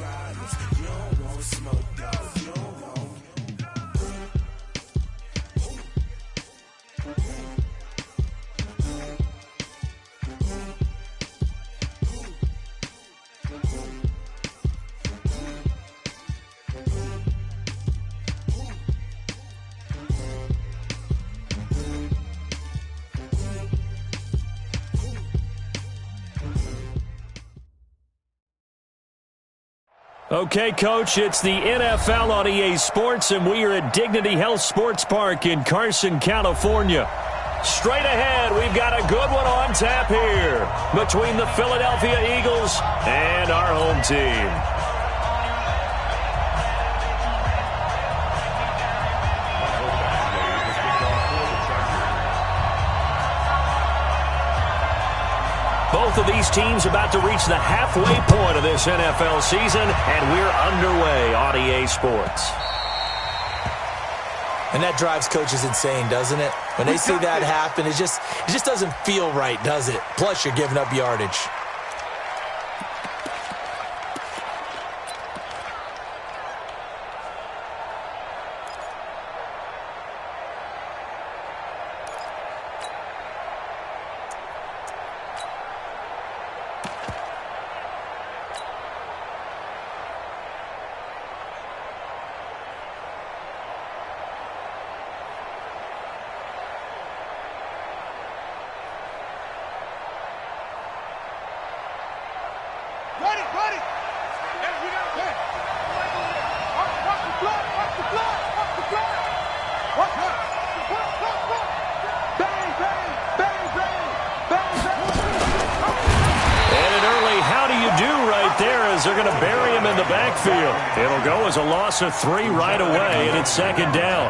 problems. You don't want smoke, dog. You don't want. Okay, Coach, it's the NFL on EA Sports, and we are at Dignity Health Sports Park in Carson, California. Straight ahead, we've got a good one on tap here between the Philadelphia Eagles and our home team. Both of these teams about to reach the halfway point of this NFL season, and we're underway on EA Sports. And that drives coaches insane, doesn't it? When they see that happen, it just doesn't feel right, does it? Plus, you're giving up yardage. They're going to bury him in the backfield. It'll go as a loss of 3 right away, and it's second down.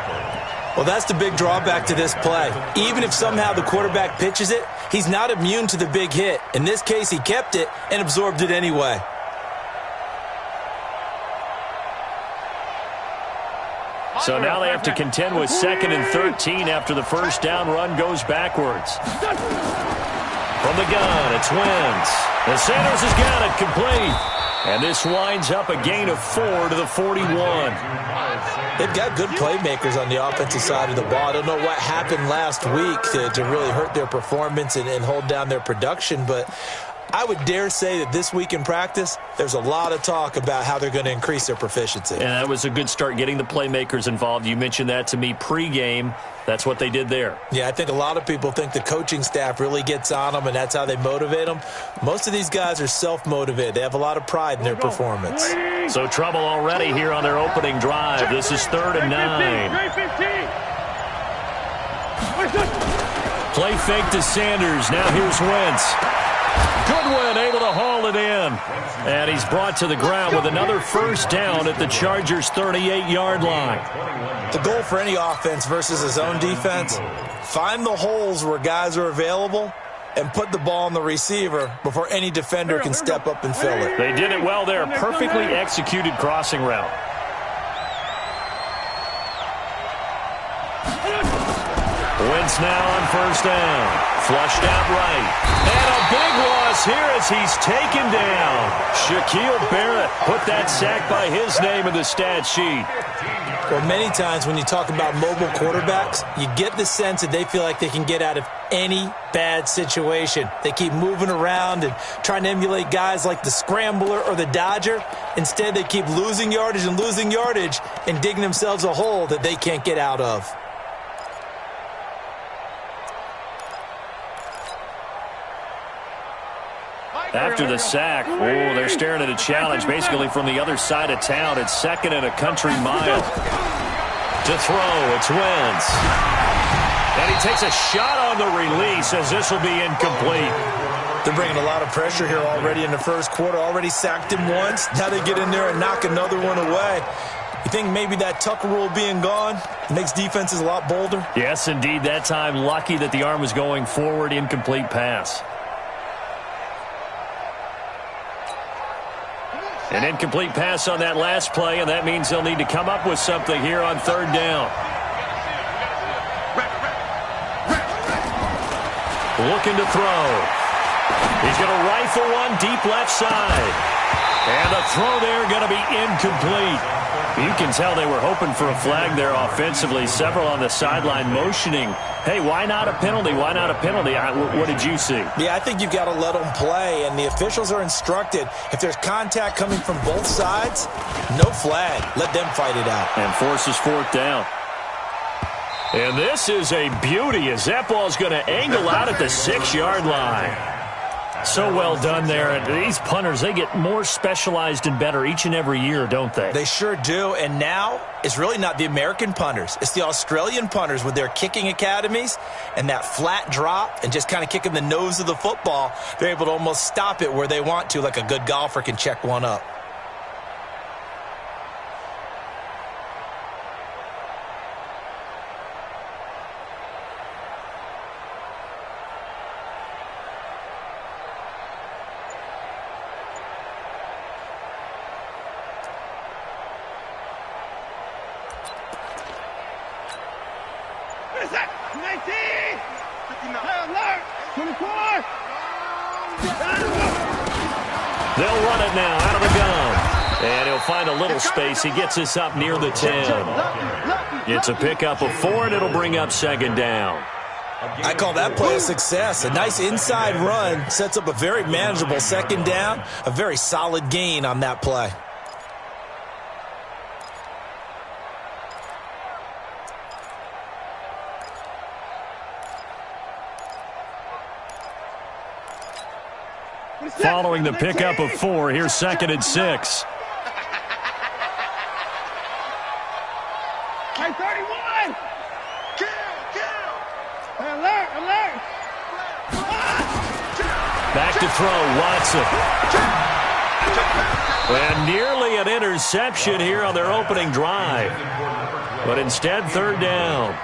Well, that's the big drawback to this play. Even if somehow the quarterback pitches it, he's not immune to the big hit. In this case, he kept it and absorbed it anyway. So now they have to contend with 2nd and 13 after the first down run goes backwards. From the gun, it's Wentz. And Sanders has got it complete. And this winds up a gain of 4 to the 41. They've got good playmakers on the offensive side of the ball. I don't know what happened last week to really hurt their performance and hold down their production, but I would dare say that this week in practice, there's a lot of talk about how they're going to increase their proficiency. And that was a good start, getting the playmakers involved. You mentioned that to me pregame. That's what they did there. Yeah, I think a lot of people think the coaching staff really gets on them, and that's how they motivate them. Most of these guys are self-motivated. They have a lot of pride in their performance. So trouble already here on their opening drive. This is 3rd and 9. Play fake to Sanders. Now here's Wentz. Goodwin able to haul it in. And he's brought to the ground with another first down at the Chargers' 38-yard line. The goal for any offense versus his own defense, find the holes where guys are available and put the ball on the receiver before any defender can step up and fill it. They did it well there. Perfectly executed crossing route. Wentz now on first down. Flushed out right. And a big loss here as he's taken down. Shaquille Barrett put that sack by his name in the stat sheet. Well, many times when you talk about mobile quarterbacks, you get the sense that they feel like they can get out of any bad situation. They keep moving around and trying to emulate guys like the Scrambler or the Dodger. Instead, they keep losing yardage and digging themselves a hole that they can't get out of. After the sack, they're staring at a challenge basically from the other side of town. It's 2nd and a country mile. To throw, it's Wentz. And he takes a shot on the release as this will be incomplete. They're bringing a lot of pressure here already in the first quarter. Already sacked him once. Now they get in there and knock another one away. You think maybe that Tucker rule being gone makes defenses a lot bolder? Yes, indeed. That time, lucky that the arm was going forward. Incomplete pass. An incomplete pass on that last play, and that means they'll need to come up with something here on 3rd down. Looking to throw. He's going to rifle one deep left side. And the throw there going to be incomplete. You can tell they were hoping for a flag there offensively. Several on the sideline motioning, hey, why not a penalty? Why not a penalty? What did you see? Yeah, I think you've got to let them play, and the officials are instructed, if there's contact coming from both sides, no flag. Let them fight it out. And forces fourth down. And this is a beauty as that ball's going to angle out at the 6-yard line. So well done there. And these punters, they get more specialized and better each and every year, don't they? They sure do. And now it's really not the American punters. It's the Australian punters with their kicking academies and that flat drop and just kind of kicking the nose of the football. They're able to almost stop it where they want to, like a good golfer can check one up. They'll run it now out of the gun. And he'll find a little space. He gets us up near the 10. It's a pickup of 4, and it'll bring up second down. I call that play a success. A nice inside run sets up a very manageable second down. A very solid gain on that play. Following the pickup of 4, here's second and 6. Hey, 31! Kill! Alert! Back to throw, Watson. And nearly an interception here on their opening drive. But instead, third down.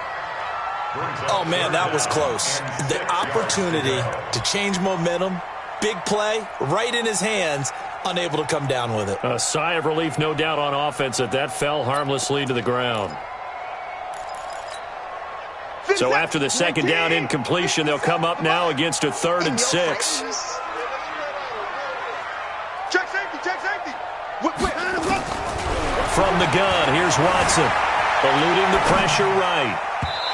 Oh, man, that was close. The opportunity to change momentum. Big play, right in his hands, unable to come down with it. A sigh of relief, no doubt, on offense that fell harmlessly to the ground. So after the second down incompletion, they'll come up now against a 3rd and 6. Check safety! From the gun, here's Watson. Eluding the pressure right.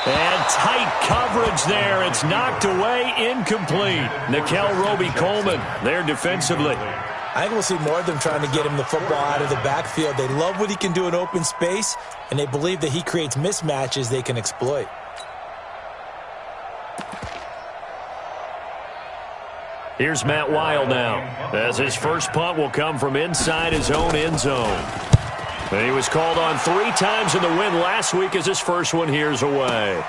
And tight coverage there. It's knocked away, incomplete. Nikel Roby-Coleman there defensively. I think we'll see more of them trying to get him the football out of the backfield. They love what he can do in open space, and they believe that he creates mismatches they can exploit. Here's Matt Weil now, as his first punt will come from inside his own end zone. And he was called on 3 times in the win last week as his first one here's away.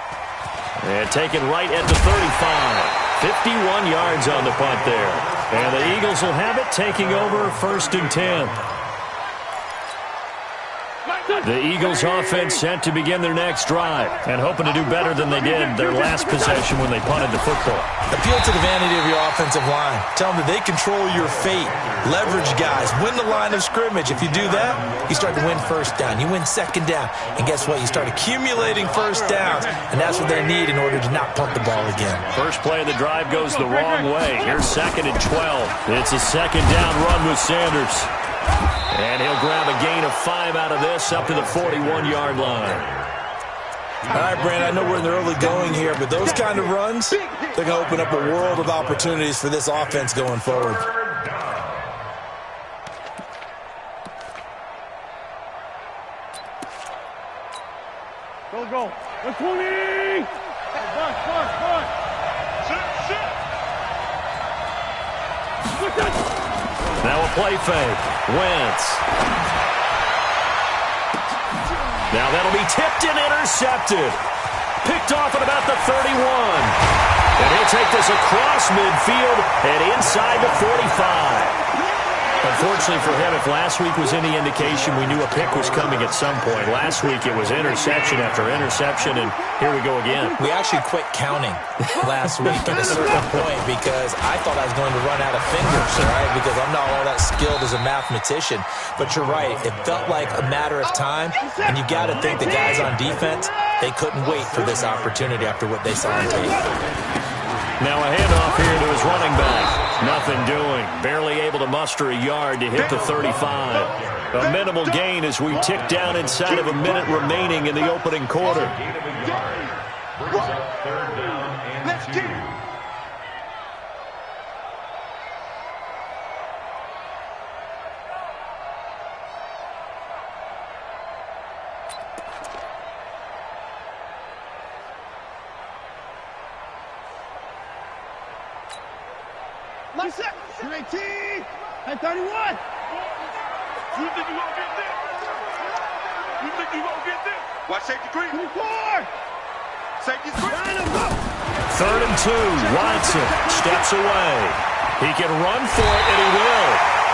And taken right at the 35. 51 yards on the punt there. And the Eagles will have it, taking over 1st and 10. The Eagles offense set to begin their next drive and hoping to do better than they did their last possession when they punted the football. Appeal to the vanity of your offensive line. Tell them that they control your fate. Leverage guys. Win the line of scrimmage. If you do that, you start to win first down. You win second down. And guess what? You start accumulating first downs, and that's what they need in order to not punt the ball again. First play of the drive goes the wrong way. Here's 2nd and 12. It's a second down run with Sanders. And he'll grab a gain of 5 out of this up to the 41-yard line. All right, Brandon, I know we're in the early going here, but those kind of runs, they're going to open up a world of opportunities for this offense going forward. Go. 120! Buck. Sit. Now a play fake. Wentz. Now that'll be tipped and intercepted. Picked off at about the 31. And he'll take this across midfield and inside the 45. Unfortunately for him, if last week was any indication, we knew a pick was coming at some point. Last week it was interception after interception, and here we go again. We actually quit counting last week at a certain point because I thought I was going to run out of fingers, right? Because I'm not all that skilled as a mathematician. But you're right. It felt like a matter of time, and you got to think the guys on defense, they couldn't wait for this opportunity after what they saw on tape. Now a handoff here to his running back. Nothing doing. Barely able to muster a yard to hit the 35. A minimal gain as we tick down inside of a minute remaining in the opening quarter. Let's keep. Let's set. 18 and 31. You think you gonna get this? You think you gonna get this? Watch safety green. 24. Safety green. Line them up. 3rd and 2. Watson steps away. He can run for it, and he will.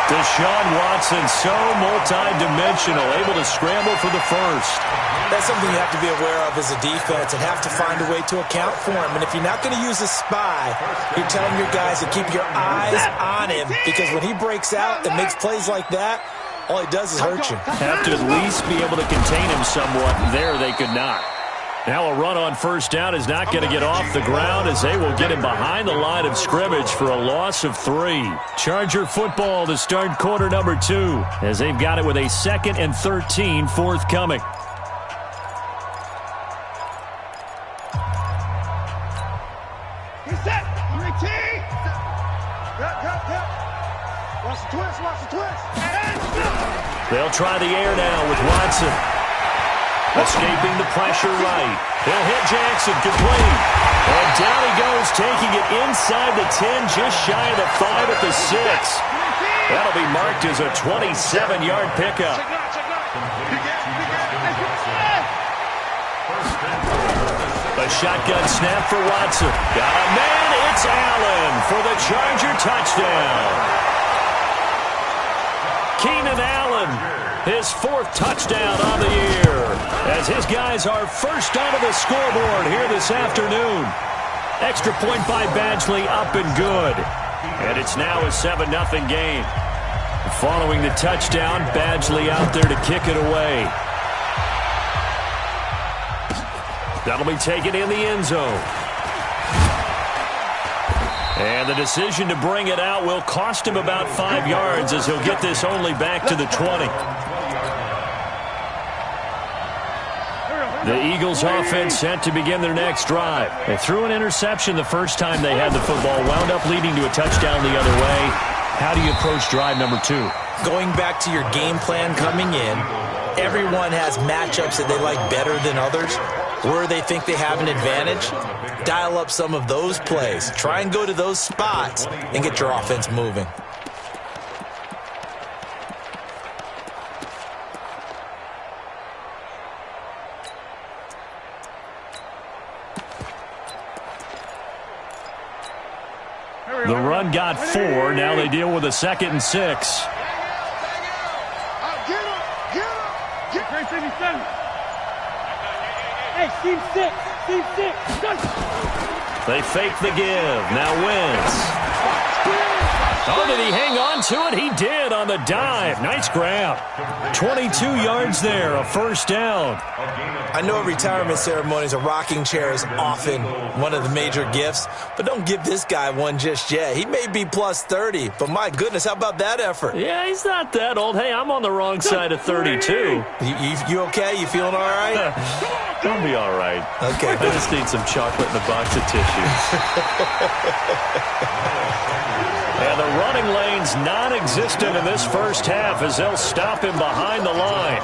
Deshaun Watson, so multi-dimensional, able to scramble for the first. That's something you have to be aware of as a defense and have to find a way to account for him. And if you're not going to use a spy, you're telling your guys to keep your eyes on him, because when he breaks out and makes plays like that, all he does is hurt you. Have to at least be able to contain him somewhat. There they could not. Now a run on first down is not going to get off the ground, as they will get him behind the line of scrimmage for a loss of 3. Charger football to start quarter number 2, as they've got it with a 2nd and 13 forthcoming. He's set. 18. Watch the twist. Watch the twist. They'll try the air now with Watson. Escaping the pressure right. He'll hit Jackson, complete. And down he goes, taking it inside the 10, just shy of the 5 at the 6. That'll be marked as a 27-yard pickup. A shotgun snap for Watson. Got a man, it's Allen for the Charger touchdown. Keenan Allen, his 4th touchdown on the year, as his guys are first onto the scoreboard here this afternoon. Extra point by Badgley, up and good. And it's now a 7-0 game. Following the touchdown, Badgley out there to kick it away. That'll be taken in the end zone. And the decision to bring it out will cost him about 5 yards, as he'll get this only back to the 20. The Eagles offense set to begin their next drive. They threw an interception the first time they had the football, wound up leading to a touchdown the other way. How do you approach drive number 2? Going back to your game plan coming in, everyone has matchups that they like better than others, where they think they have an advantage. Dial up some of those plays. Try and go to those spots and get your offense moving. The run got 4. Now they deal with a 2nd and 6. Get Great 77. Hey, team 6. Team 6. They fake the give. Now Wentz. Oh, did he hang on to it? He did on the dive. Nice grab. 22 yards there, a first down. I know at retirement ceremonies, a rocking chair is often one of the major gifts, but don't give this guy one just yet. He may be plus 30, but my goodness, how about that effort? Yeah, he's not that old. Hey, I'm on the wrong side of 32. You okay? You feeling all right? I'll be all right. Okay. I just need some chocolate and a box of tissues. And the running lane's non-existent in this first half, as they'll stop him behind the line.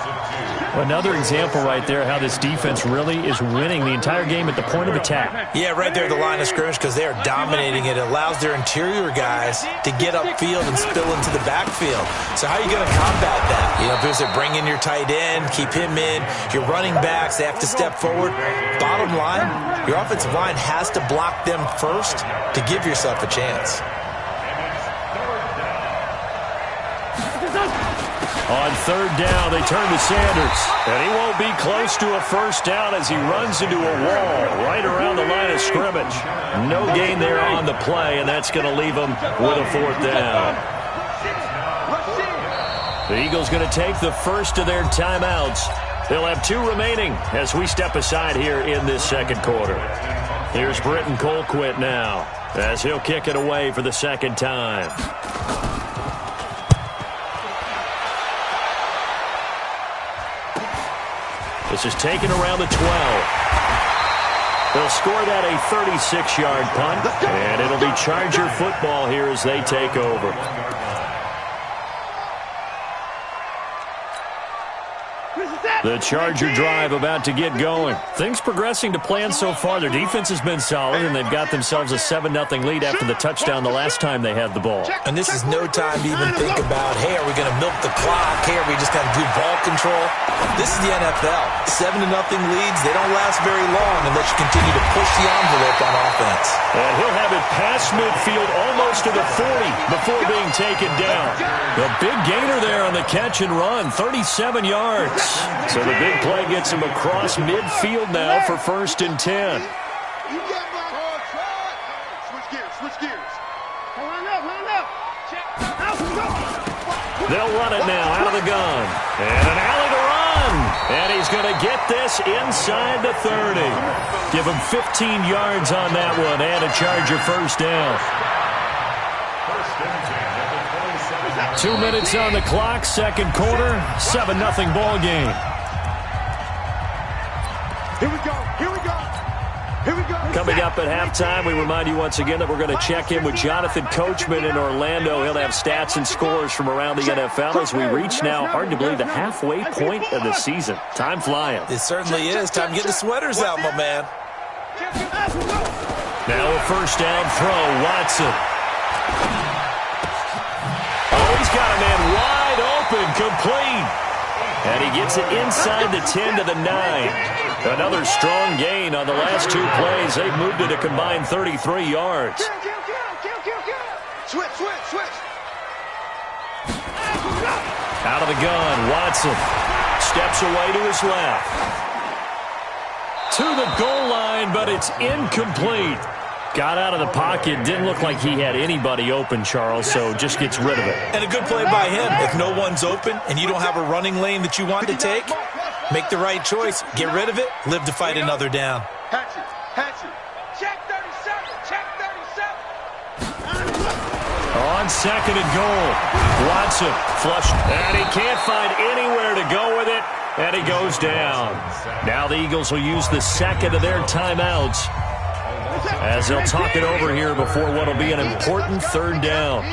Another example right there how this defense really is winning the entire game at the point of attack. Yeah, right there at the line of scrimmage, because they are dominating it. It allows their interior guys to get upfield and spill into the backfield. So how are you going to combat that? You know, if it bring in your tight end, keep him in, your running backs, they have to step forward. Bottom line, your offensive line has to block them first to give yourself a chance. On third down, they turn to Sanders. And he won't be close to a first down as he runs into a wall right around the line of scrimmage. No gain there on the play, and that's going to leave him with a 4th down. The Eagles going to take the first of their timeouts. They'll have 2 remaining as we step aside here in this second quarter. Here's Britton Colquitt now. as he'll kick it away for the second time. This is taken around the 12. They'll score that a 36-yard punt, and it'll be Charger football here as they take over. The Charger drive about to get going. Things progressing to plan so far. Their defense has been solid, and they've got themselves a 7-0 lead after the touchdown the last time they had the ball. And this is no time to even think about, hey, are we going to milk the clock? Hey, are we just going to do ball control? This is the NFL. 7-0 leads, they don't last very long unless you continue to push the envelope on offense. And he'll have it past midfield almost to the 40 before being taken down. A big gainer there on the catch and run, 37 yards. So the big play gets him across midfield now for 1st and 10. Switch gears, switch gears. Line up. They'll run it now out of the gun. And an alley to run. And he's going to get this inside the 30. Give him 15 yards on that one and a Charger first down. 2 minutes on the clock, second quarter, 7-0 ball game. Here we go. Coming up at halftime, we remind you once again that we're going to check in with Jonathan Coachman in Orlando. He'll have stats and scores from around the NFL as we reach now, hard to believe, the halfway point of the season. Time flying. It certainly is. Time to get the sweaters out, my man. Now a first down throw, Watson. Oh, he's got a man wide open, complete. And he gets it inside the 10 to the 9. Another strong gain on the last 2 plays. They've moved it a combined 33 yards. Switch. Out of the gun, Watson steps away to his left. To the goal line, but it's incomplete. Got out of the pocket. Didn't look like he had anybody open, Charles, so just gets rid of it. And a good play by him. If no one's open and you don't have a running lane that you want to take, make the right choice. Get rid of it. Live to fight another down. Hatchet. Check 37. On second and goal, Watson flushed, and he can't find anywhere to go with it, and he goes down. Now the Eagles will use the second of their timeouts as they'll talk it over here before what will be an important third down.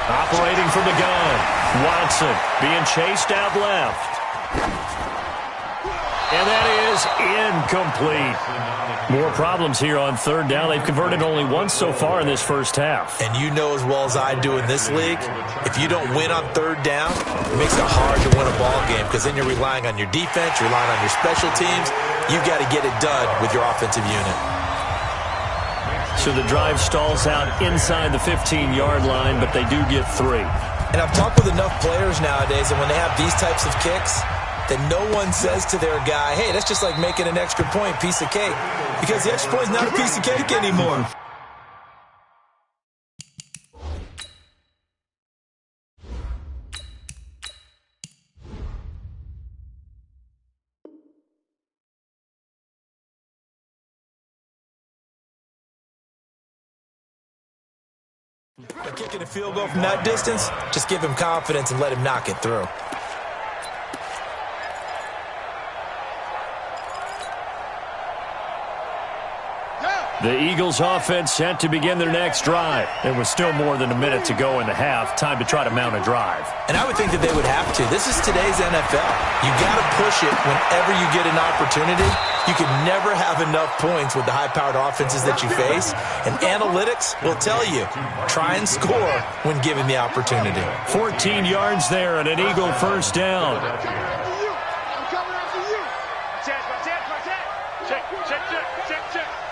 Operating from the gun, Watson being chased out left. And that is incomplete. More problems here on third down. They've converted only once so far in this first half. And you know as well as I do in this league, if you don't win on third down, it makes it hard to win a ball game because then you're relying on your defense, you're relying on your special teams. You've got to get it done with your offensive unit. So the drive stalls out inside the 15-yard line, but they do get 3. And I've talked with enough players nowadays, and when they have these types of kicks, that no one says to their guy, hey, that's just like making an extra point, piece of cake. Because the extra point is not a piece of cake anymore. By kicking a field goal from that distance, just give him confidence and let him knock it through. The Eagles offense set to begin their next drive. There was still more than a minute to go in the half. Time to try to mount a drive. And I would think that they would have to. This is today's NFL. You got to push it whenever you get an opportunity. You can never have enough points with the high-powered offenses that you face. And analytics will tell you, try and score when given the opportunity. 14 yards there and an Eagle first down.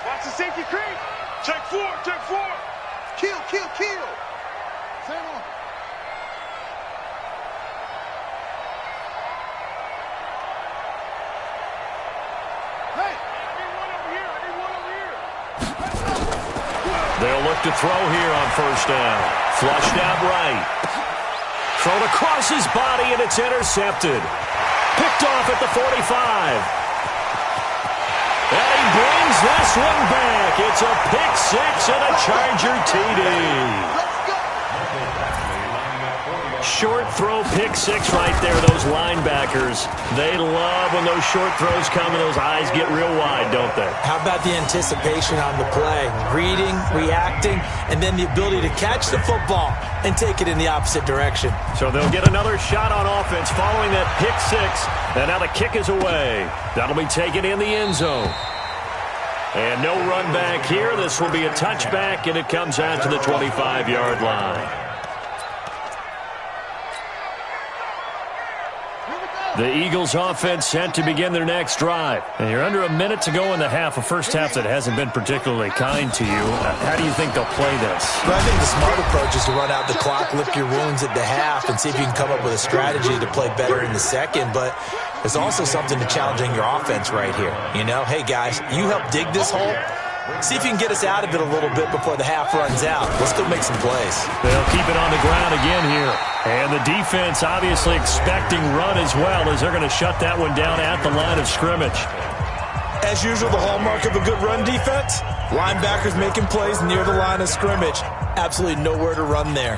Watch the safety creep. Check 4. Kill. Stand on. Hey, I need one over here. They'll look to throw here on first down. Flushed out right. Thrown across his body, and it's intercepted. Picked off at the 45. And he brings brings this one back. It's a pick six and a Charger TD. Short throw pick six right there. Those linebackers, they love when those short throws come and those eyes get real wide, don't they? How about the anticipation on the play? Reading, reacting, and then the ability to catch the football and take it in the opposite direction. So they'll get another shot on offense following that pick six. And now the kick is away. That'll be taken in the end zone. And no run back here. This will be a touchback, and it comes out to the 25-yard line. The Eagles offense set to begin their next drive. And you're under a minute to go in the half, a first half that hasn't been particularly kind to you. How do you think they'll play this? Well, I think the smart approach is to run out the clock, lick your wounds at the half, and see if you can come up with a strategy to play better in the second. But there's also something to challenging your offense right here. You know, hey, guys, you help dig this hole. See if you can get us out of it a little bit before the half runs out. Let's go make some plays. They'll keep it on the ground again here. And the defense obviously expecting run as well, as they're going to shut that one down at the line of scrimmage. As usual, the hallmark of a good run defense, linebackers making plays near the line of scrimmage. Absolutely nowhere to run there.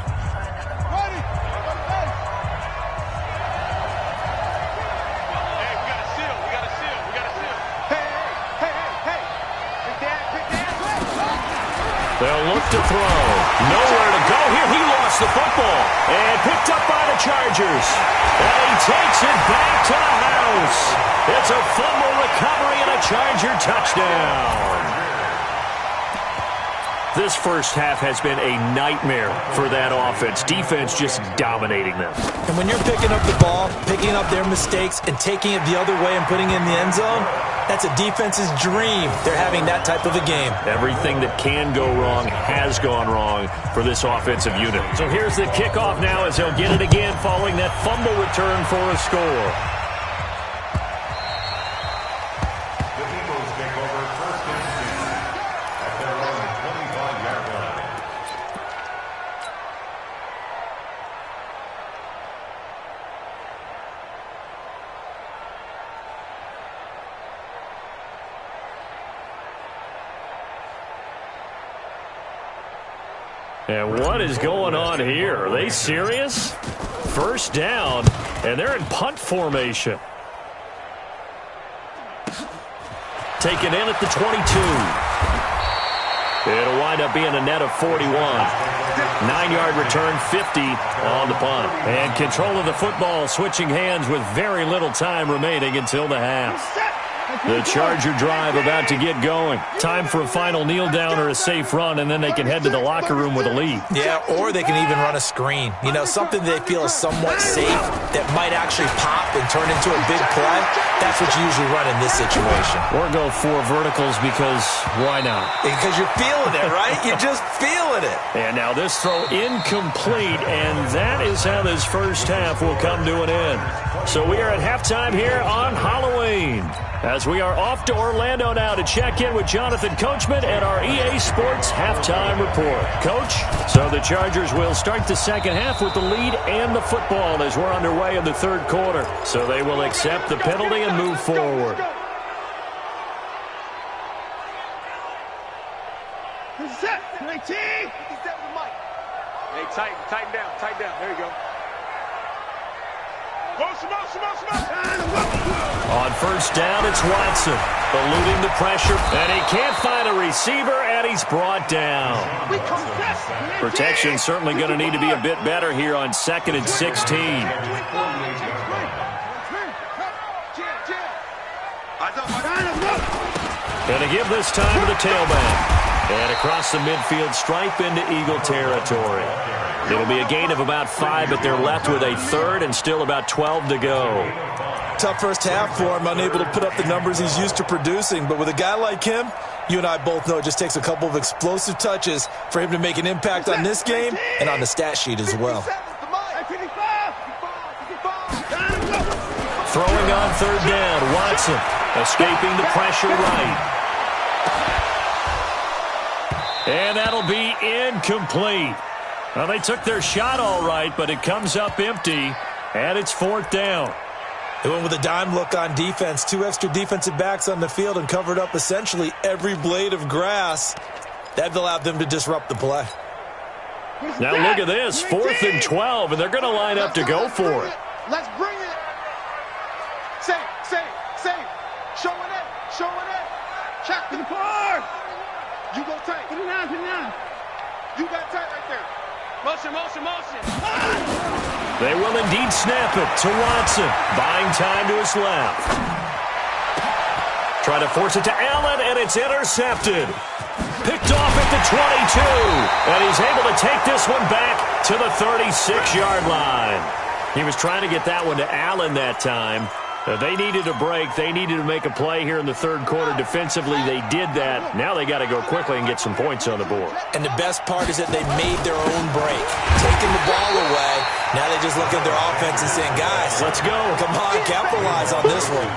They'll look to throw. Nowhere to go here. He lost the football. And picked up by the Chargers. And he takes it back to the house. It's a fumble recovery and a Charger touchdown. This first half has been a nightmare for that offense. Defense just dominating them. And when you're picking up the ball, picking up their mistakes, and taking it the other way and putting it in the end zone, that's a defense's dream. They're having that type of a game. Everything that can go wrong has gone wrong for this offensive unit. So here's the kickoff now as they'll get it again following that fumble return for a score. And what is going on here? Are they serious? First down, and they're in punt formation. Taken in at the 22. It'll wind up being a net of 41. 9-yard return, 50 on the punt. And control of the football switching hands with very little time remaining until the half. The Charger drive about to get going. Time for a final kneel down or a safe run, and then they can head to the locker room with a lead. Yeah, or they can even run a screen. You know, something they feel is somewhat safe that might actually pop and turn into a big play. That's what you usually run in this situation. Or go 4 verticals because why not? Because you're feeling it, right? You're just feeling it. And now this throw incomplete, and that is how this first half will come to an end. So we are at halftime here on Halloween, as we are off to Orlando now to check in with Jonathan Coachman and our EA Sports Halftime Report. Coach, so the Chargers will start the second half with the lead and the football as we're underway in the third quarter. So they will accept the penalty and move forward. Set. 19. Hey, tighten down. There you go. On first down, it's Watson, eluding the pressure, and he can't find a receiver, and he's brought down. Protection certainly going to need to be a bit better here on 2nd and 16. And to give this time to the tailback. And across the midfield stripe into Eagle territory. It'll be a gain of about 5, but they're left with a third and still about 12 to go. Tough first half for him, unable to put up the numbers he's used to producing. But with a guy like him, you and I both know it just takes a couple of explosive touches for him to make an impact on this game and on the stat sheet as well. Throwing on third down, Watson escaping the pressure right. And that'll be incomplete. Well, they took their shot all right, but it comes up empty, and it's 4th down. They went with a dime look on defense. 2 extra defensive backs on the field and covered up essentially every blade of grass. That allowed them to disrupt the play. Now look at this, 4th and 12, and they're going to line up to go for it. Let's bring it. Say. Showing it. Check the car. You go tight. Put it down. You got tight right there. Motion. They will indeed snap it to Watson. Buying time to his left. Try to force it to Allen, and it's intercepted. Picked off at the 22. And he's able to take this one back to the 36-yard line. He was trying to get that one to Allen that time. They needed a break. They needed to make a play here in the third quarter. Defensively, they did that. Now they got to go quickly and get some points on the board. And the best part is that they made their own break. Taking the ball away. Now they just look at their offense and saying, guys, let's go. Come on, capitalize on this one.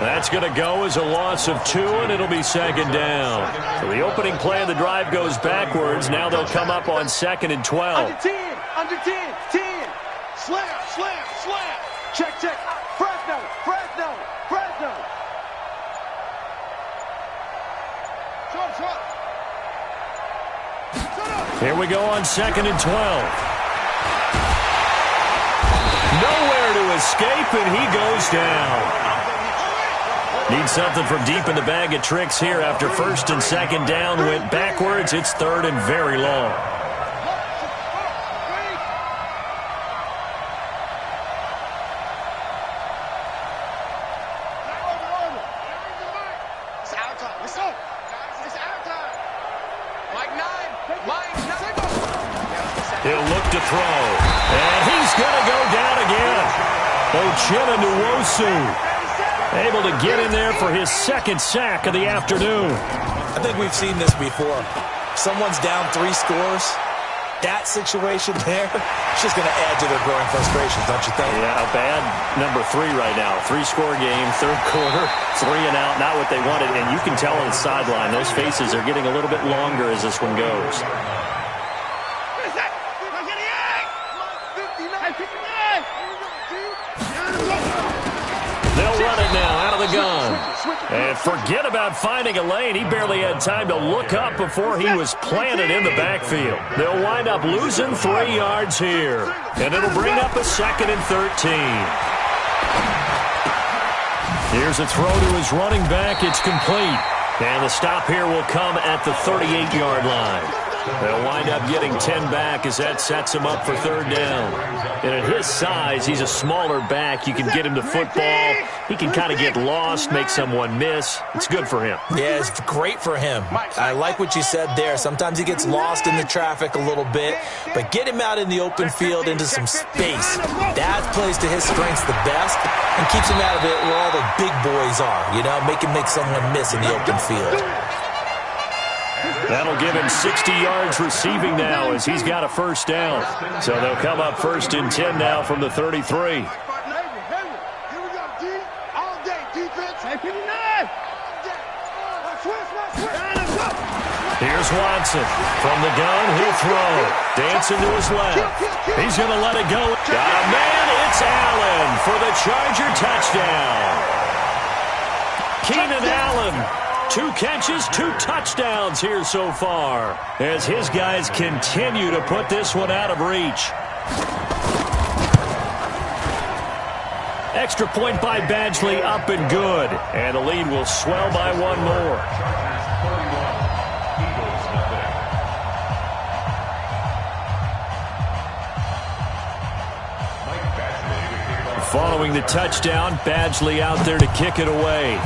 That's going to go as a loss of 2, and it'll be 2nd down. So the opening play of the drive goes backwards. Now they'll come up on 2nd and 12. Under 10. Slam. Check. Fresno. Shut. Here we go on 2nd and 12. Nowhere to escape, and he goes down. Need something from deep in the bag of tricks here after 1st and 2nd down went backwards. It's 3rd and very long. He'll look to throw, and he's going to go down again. Uchenna Nwosu able to get in there for his 2nd sack of the afternoon. I think we've seen this before. Someone's down 3 scores. That situation there, it's just going to add to their growing frustrations, don't you think? Yeah, a bad number 3 right now. 3-score game, third quarter, 3 and out, not what they wanted. And you can tell on the sideline, those faces are getting a little bit longer as this one goes. They'll run it now out of the gun. And forget about finding a lane. He barely had time to look up before he was planted in the backfield. They'll wind up losing 3 yards here. And it'll bring up a 2nd and 13. Here's a throw to his running back. It's complete. And the stop here will come at the 38-yard line. They'll wind up getting 10 back as that sets him up for 3rd down. And at his size, he's a smaller back. You can get him to football. He can kind of get lost, make someone miss. It's good for him. Yeah, it's great for him. I like what you said there. Sometimes he gets lost in the traffic a little bit, but get him out in the open field into some space. That plays to his strengths the best and keeps him out of it where all the big boys are, make him make someone miss in the open field. That'll give him 60 yards receiving now as he's got a 1st down. So they'll come up 1st and 10 now from the 33. Here we go, D. All day, defense. Here's Watson. From the gun, he'll throw. Dancing to his left. He's going to let it go. Got a man. It's Allen for the Charger touchdown. Keenan Allen. 2 catches, 2 touchdowns here so far as his guys continue to put this one out of reach. Extra point by Badgley, up and good. And the lead will swell by 1 more. Following the touchdown, Badgley out there to kick it away.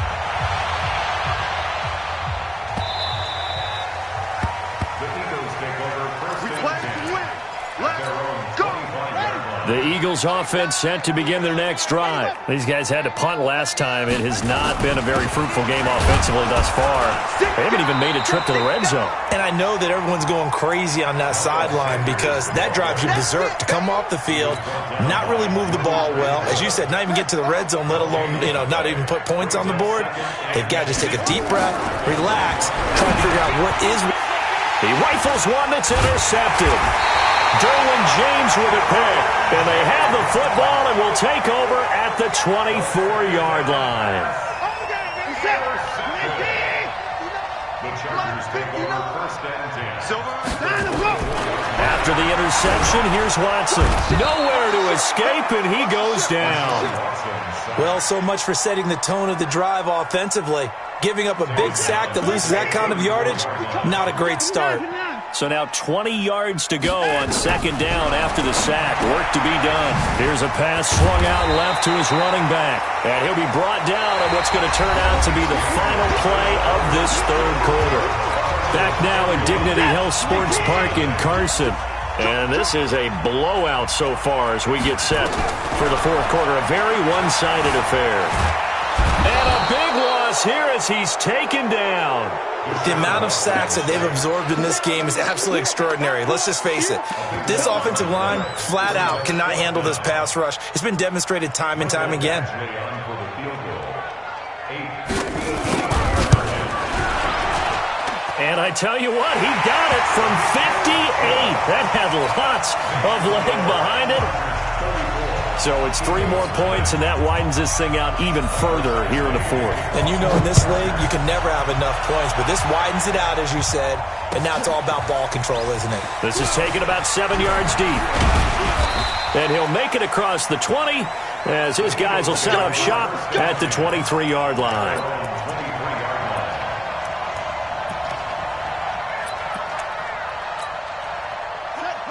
The Eagles offense set to begin their next drive. These guys had to punt last time. It has not been a very fruitful game offensively thus far. They haven't even made a trip to the red zone. And I know that everyone's going crazy on that sideline because that drives you berserk to come off the field, not really move the ball well. As you said, not even get to the red zone, let alone, not even put points on the board. They've got to just take a deep breath, relax, try to figure out what is. He rifles one that's intercepted. Derwin James with a pick. And they have the football and will take over at the 24-yard line. The Chargers take over first and 10. After the interception, here's Watson. Nowhere to escape, and he goes down. Well, so much for setting the tone of the drive offensively. Giving up a big sack that loses that kind of yardage, not a great start. So now 20 yards to go on second down after the sack. Work to be done. Here's a pass swung out left to his running back. And he'll be brought down on what's going to turn out to be the final play of this third quarter. Back now at Dignity Health Sports Park in Carson. And this is a blowout so far as we get set for the fourth quarter. A very one-sided affair. And a big loss here as he's taken down. The amount of sacks that they've absorbed in this game is absolutely extraordinary. Let's just face it. This offensive line, flat out, cannot handle this pass rush. It's been demonstrated time and time again. And I tell you what, he got it from 58. That had lots of leg behind it. So it's 3 more points, and that widens this thing out even further here in the fourth. And you know in this league, you can never have enough points, but this widens it out, as you said, and now it's all about ball control, isn't it? This is taken about 7 yards deep. And he'll make it across the 20 as his guys will set up shop at the 23-yard line.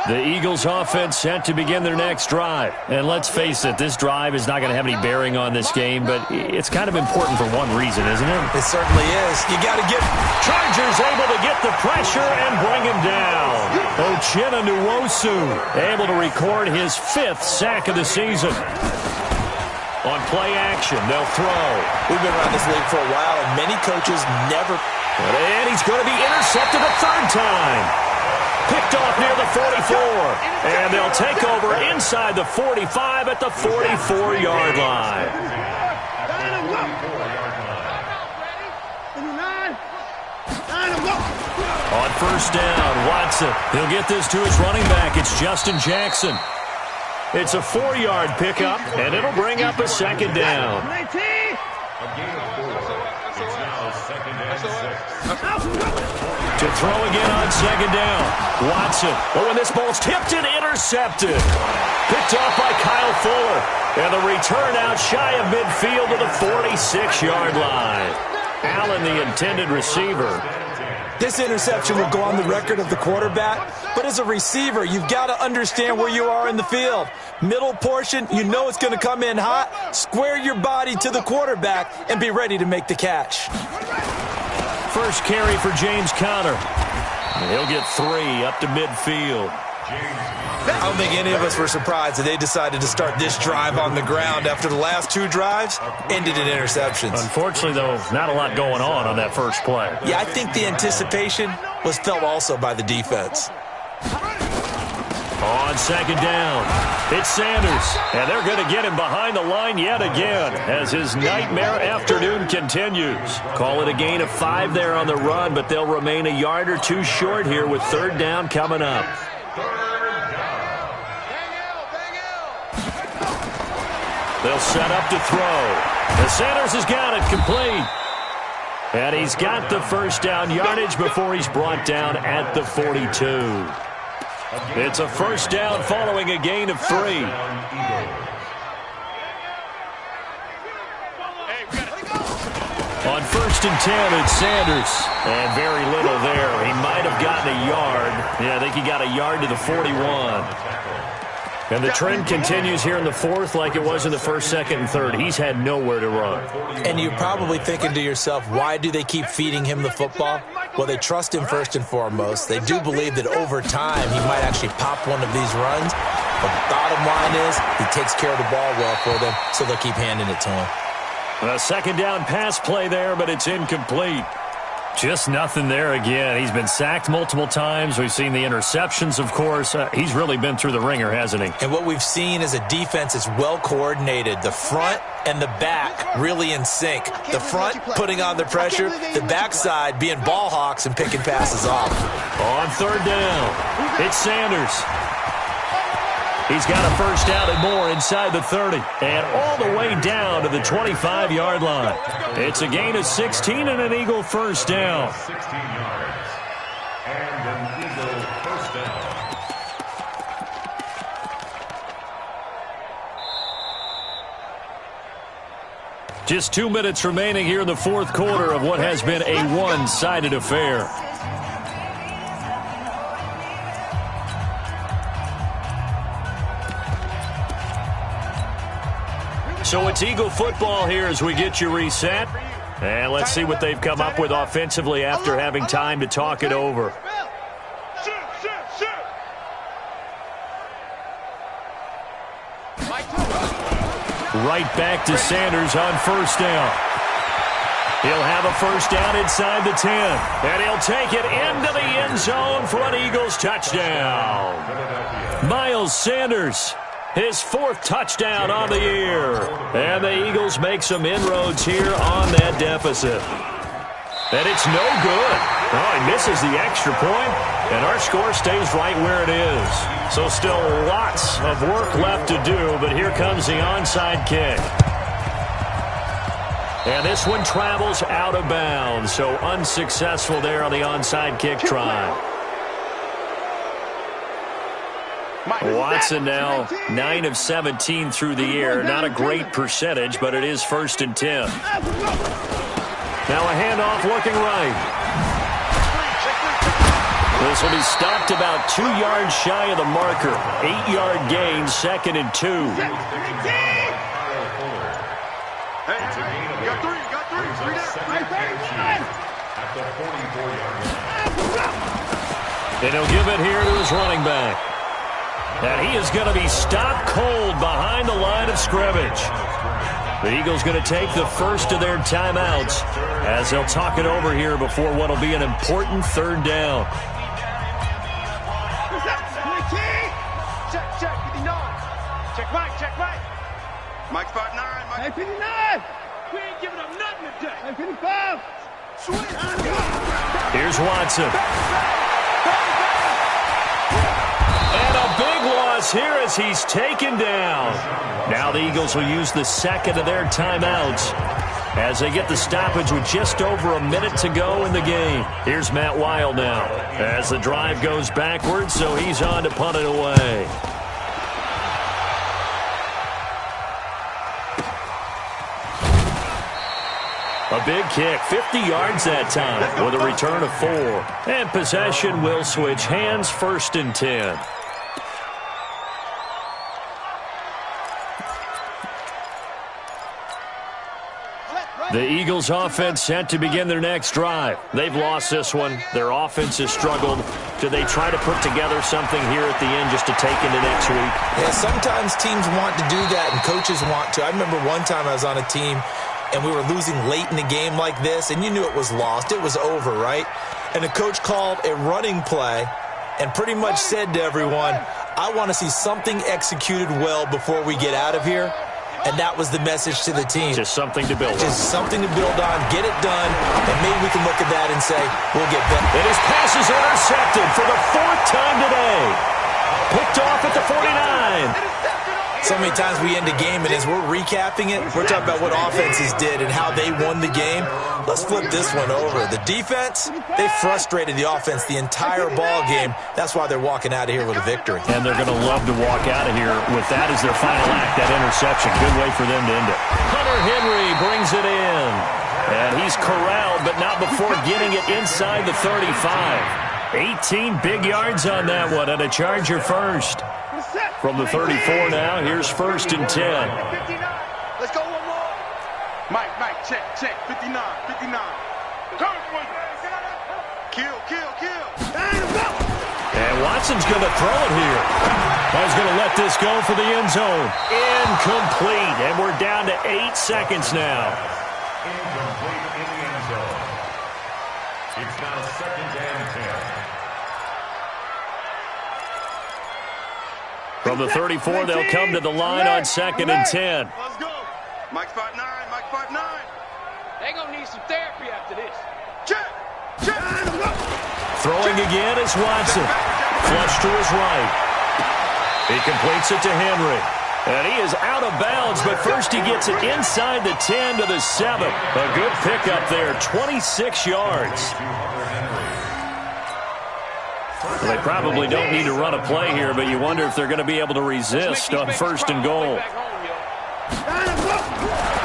The Eagles offense set to begin their next drive. And let's face it, this drive is not going to have any bearing on this game, but it's kind of important for one reason, isn't it? It certainly is. You got to get... Chargers able to get the pressure and bring him down. Uchenna Nwosu able to record his 5th sack of the season. On play action, they'll throw. We've been around this league for a while, and many coaches never... And he's going to be intercepted a 3rd time. Picked off near the 44. And they'll take over inside the 45 at the 44-yard line. On first down, Watson. He'll get this to his running back. It's Justin Jackson. It's a 4-yard pickup, and it'll bring up a 2nd down. To throw again on 2nd down. Watson. Oh, and this ball's tipped and intercepted. Picked off by Kyle Fuller. And the return out shy of midfield to the 46-yard line. Allen, the intended receiver. This interception will go on the record of the quarterback, but as a receiver, you've got to understand where you are in the field. Middle portion, you know it's going to come in hot. Square your body to the quarterback and be ready to make the catch. First carry for James Conner. And he'll get 3 up to midfield. I don't think any of us were surprised that they decided to start this drive on the ground after the last 2 drives ended in interceptions. Unfortunately, though, not a lot going on that first play. Yeah, I think the anticipation was felt also by the defense. On 2nd down, it's Sanders. And they're going to get him behind the line yet again as his nightmare afternoon continues. Call it a gain of 5 there on the run, but they'll remain a yard or 2 short here with 3rd down coming up. They'll set up to throw. And Sanders has got it complete. And he's got the first down yardage before he's brought down at the 42. It's a first down following a gain of 3. On 1st and 10, it's Sanders. And very little there. He might have gotten a yard. Yeah, I think he got a yard to the 41. And the trend continues here in the 4th like it was in the 1st, 2nd, and 3rd. He's had nowhere to run. And you're probably thinking to yourself, why do they keep feeding him the football? Well, they trust him first and foremost. They do believe that over time he might actually pop one of these runs. But the bottom line is he takes care of the ball well for them, so they'll keep handing it to him. A 2nd down pass play there, but it's incomplete. Just nothing there again. He's been sacked multiple times. We've seen the interceptions, of course. He's really been through the ringer, hasn't he? And what we've seen is a defense that's well coordinated. The front and the back really in sync. The front putting on the pressure, the backside being ball hawks and picking passes off. On 3rd down, it's Sanders. He's got a first down and more inside the 30. And all the way down to the 25-yard line. It's a gain of 16 and an Eagle first down. 16 yards. And an Eagle first down. Just 2 minutes remaining here in the fourth quarter of what has been a one-sided affair. So it's Eagle football here as we get you reset. And let's see what they've come up with offensively after having time to talk it over. Right back to Sanders on first down. He'll have a first down inside the 10. And he'll take it into the end zone for an Eagles touchdown. Miles Sanders, his fourth touchdown on the year. And the Eagles make some inroads here on that deficit. And it's no good. Oh, he misses the extra point, and our score stays right where it is. So still lots of work left to do, but here comes the onside kick. And this one travels out of bounds, so unsuccessful there on the onside kick try. Watson now 9 of 17 through the air. Not a great percentage, but it is 1st and 10. Now a handoff looking right. This will be stopped about 2 yards shy of the marker. 8-yard gain, 2nd and 2. And he'll give it here to his running back. And he is going to be stopped cold behind the line of scrimmage. The Eagles going to take the first of their timeouts as they'll talk it over here before what will be an important third down. Check, 59. Check right. Mike 5'9", Mike 59. We ain't giving up nothing today. Mike 55. Here's Watson. And a big loss here as he's taken down. Now the Eagles will use the second of their timeouts as they get the stoppage with just over a minute to go in the game. Here's Matt Wild now as the drive goes backwards, so he's on to punt it away. A big kick, 50 yards that time with a return of 4. And possession will switch hands, 1st and 10. The Eagles offense set to begin their next drive. They've lost this one. Their offense has struggled. Do they try to put together something here at the end just to take into next week? Yeah, sometimes teams want to do that and coaches want to. I remember one time I was on a team and we were losing late in the game like this, and you knew it was lost. It was over, right? And the coach called a running play and pretty much said to everyone, I want to see something executed well before we get out of here. And that was the message to the team. Just something to build on. Just something to build on, get it done, and maybe we can look at that and say, we'll get better. And his pass is intercepted for the 4th time today. Picked off at the 49. So many times we end a game, and as we're recapping it, we're talking about what offenses did and how they won the game. Let's flip this one over. The defense, they frustrated the offense the entire ball game. That's why they're walking out of here with a victory. And they're going to love to walk out of here with that as their final act, that interception. Good way for them to end it. Hunter Henry brings it in. And he's corralled, but not before getting it inside the 35. 18 big yards on that one, and a Charger first. From the 34 now, here's 1st and 10. Let's go one more. Mike, check. 59. Kill. And Watson's going to throw it here. He's going to let this go for the end zone. Incomplete, and we're down to 8 seconds now. Incomplete in the end zone. It's now 2nd and 10. From the 34, they'll come to the line on 2nd and 10. Let's go. Mike 5'9". They gonna need some therapy after this. Check. Throwing again is Watson. Flush to his right. He completes it to Henry. And he is out of bounds, but first he gets it inside the 10 to the 7. A good pickup there, 26 yards. Well, they probably don't need to run a play here, but you wonder if they're going to be able to resist on 1st and goal.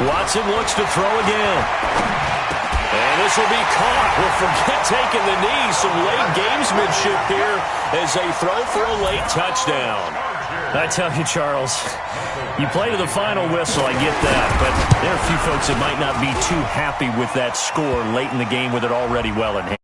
Watson looks to throw again. And this will be caught. Well, forget taking the knee. Some late gamesmanship here as they throw for a late touchdown. I tell you, Charles, you play to the final whistle, I get that, but there are a few folks that might not be too happy with that score late in the game with it already well in hand.